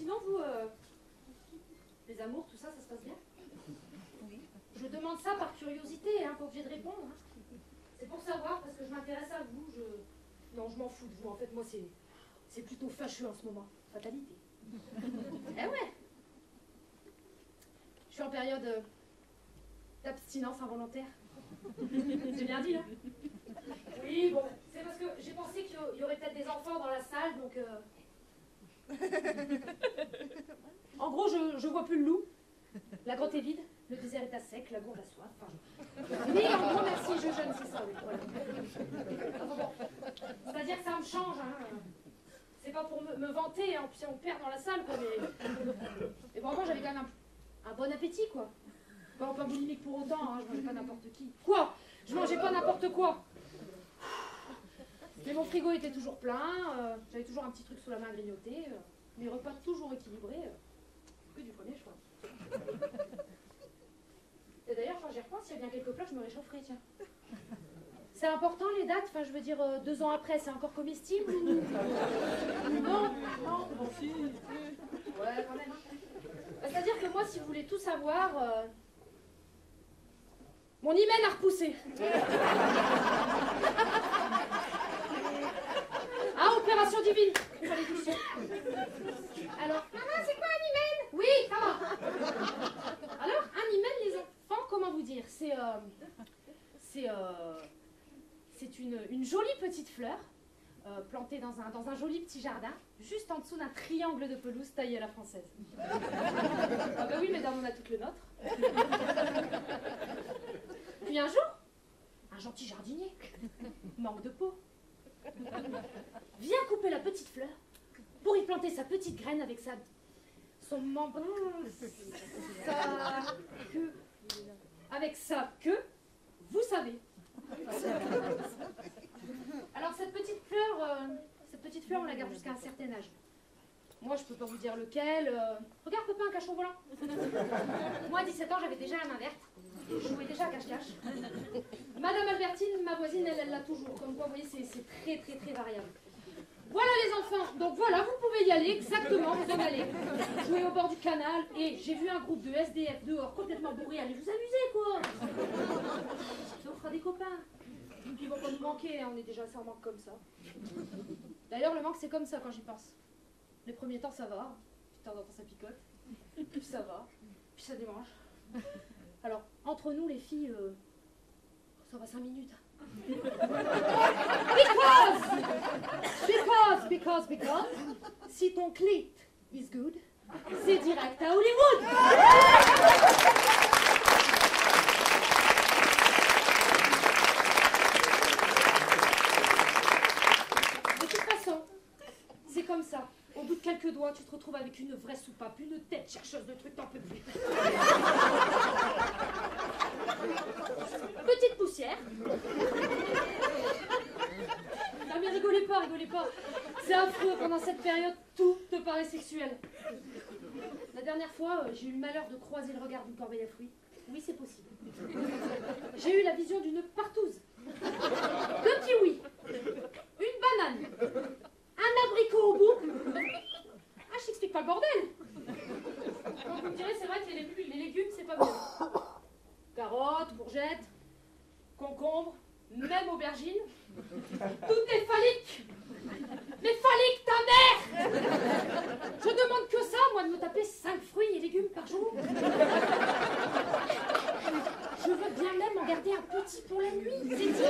Sinon, vous, les amours, tout ça, ça se passe bien? Oui. Je demande ça par curiosité, hein, pas obligé de répondre. Hein. C'est pour savoir, parce que je m'intéresse à vous, Non, je m'en fous de vous, en fait, moi, c'est plutôt fâcheux en ce moment. Fatalité. Eh ouais. Je suis en période d'abstinence involontaire. J'ai bien dit, là? Oui, bon, c'est parce que j'ai pensé qu'il y aurait peut-être des enfants dans la salle, donc... En gros, je vois plus le loup. La grotte est vide, le désert est à sec, la gourde a soif. Enfin, mais en gros, merci, je jeûne, c'est ça, oui. Voilà. Enfin, bon. C'est-à-dire que ça me change, hein. C'est pas pour me vanter, hein, puis on perd dans la salle, quoi, mais vraiment, j'avais quand même un bon appétit, quoi. Pas boulimique pour autant, hein, je mangeais pas n'importe qui. Quoi? Je mangeais pas n'importe quoi. Mais mon frigo était toujours plein, j'avais toujours un petit truc sous la main à grignoter, mes repas toujours équilibrés, que du premier choix. Et d'ailleurs, quand j'y repense, s'il y a bien quelques plats, je me réchaufferai, tiens. C'est important les dates, enfin je veux dire, 2 ans après, c'est encore comestible ou... Non, non, bon. Ouais, quand même. C'est-à-dire que moi, si vous voulez tout savoir, mon hymen a repoussé. Ah, opération divine. Alors, maman, c'est quoi un hymen? Oui, ça va. Alors, un hymen, les enfants, comment vous dire? C'est une jolie petite fleur, plantée dans un joli petit jardin, juste en dessous d'un triangle de pelouse taillé à la française. Ah bah oui, mesdames, on a toutes le nôtre. Puis un jour, un gentil jardinier, manque de peau, vient couper la petite fleur pour y planter sa petite graine avec son membre, avec sa queue, vous savez. Alors cette petite fleur, on la garde jusqu'à un certain âge. Moi, je peux pas vous dire lequel. Regarde, papa, un cachon volant. Moi, à 17 ans, j'avais déjà la main verte. Je jouais déjà à cache-cache. Madame Albertine, ma voisine, elle l'a toujours. Comme quoi, vous voyez, c'est très, très, très variable. Voilà les enfants. Donc voilà, vous pouvez y aller, exactement, vous en allez. Jouer au bord du canal. Et j'ai vu un groupe de SDF dehors, complètement bourrés. Allez vous amuser, quoi. Ça vous fera des copains. Ils vont pas nous manquer, hein, on est déjà sans manque comme ça. D'ailleurs, le manque, c'est comme ça quand j'y pense. Les premiers temps, ça va. Puis de temps en temps, ça picote. Puis ça va. Puis ça démange. Alors, entre nous, les filles, ça va 5 minutes. Because, si ton clit is good, c'est direct à Hollywood. De toute façon, c'est comme ça. Au bout de quelques doigts, tu te retrouves avec une vraie soupape, une tête chercheuse de trucs, t'en peux plus. Petite poussière. Non mais rigolez pas. C'est affreux, pendant cette période, tout te paraît sexuel. La dernière fois, j'ai eu le malheur de croiser le regard d'une corbeille à fruits. Oui, c'est possible. J'ai eu la vision d'une partouze, 2 kiwis, une banane, un abricot au bout. Ah, je t'explique pas le bordel. Donc vous me direz, c'est vrai que les légumes, c'est pas bien. Carottes, courgettes, concombres, même aubergines. Tout est phallique. Mais phallique, ta mère. Je demande que ça, moi, de me taper 5 fruits et légumes par jour. Je veux bien même en garder un petit pour la nuit, c'est dit.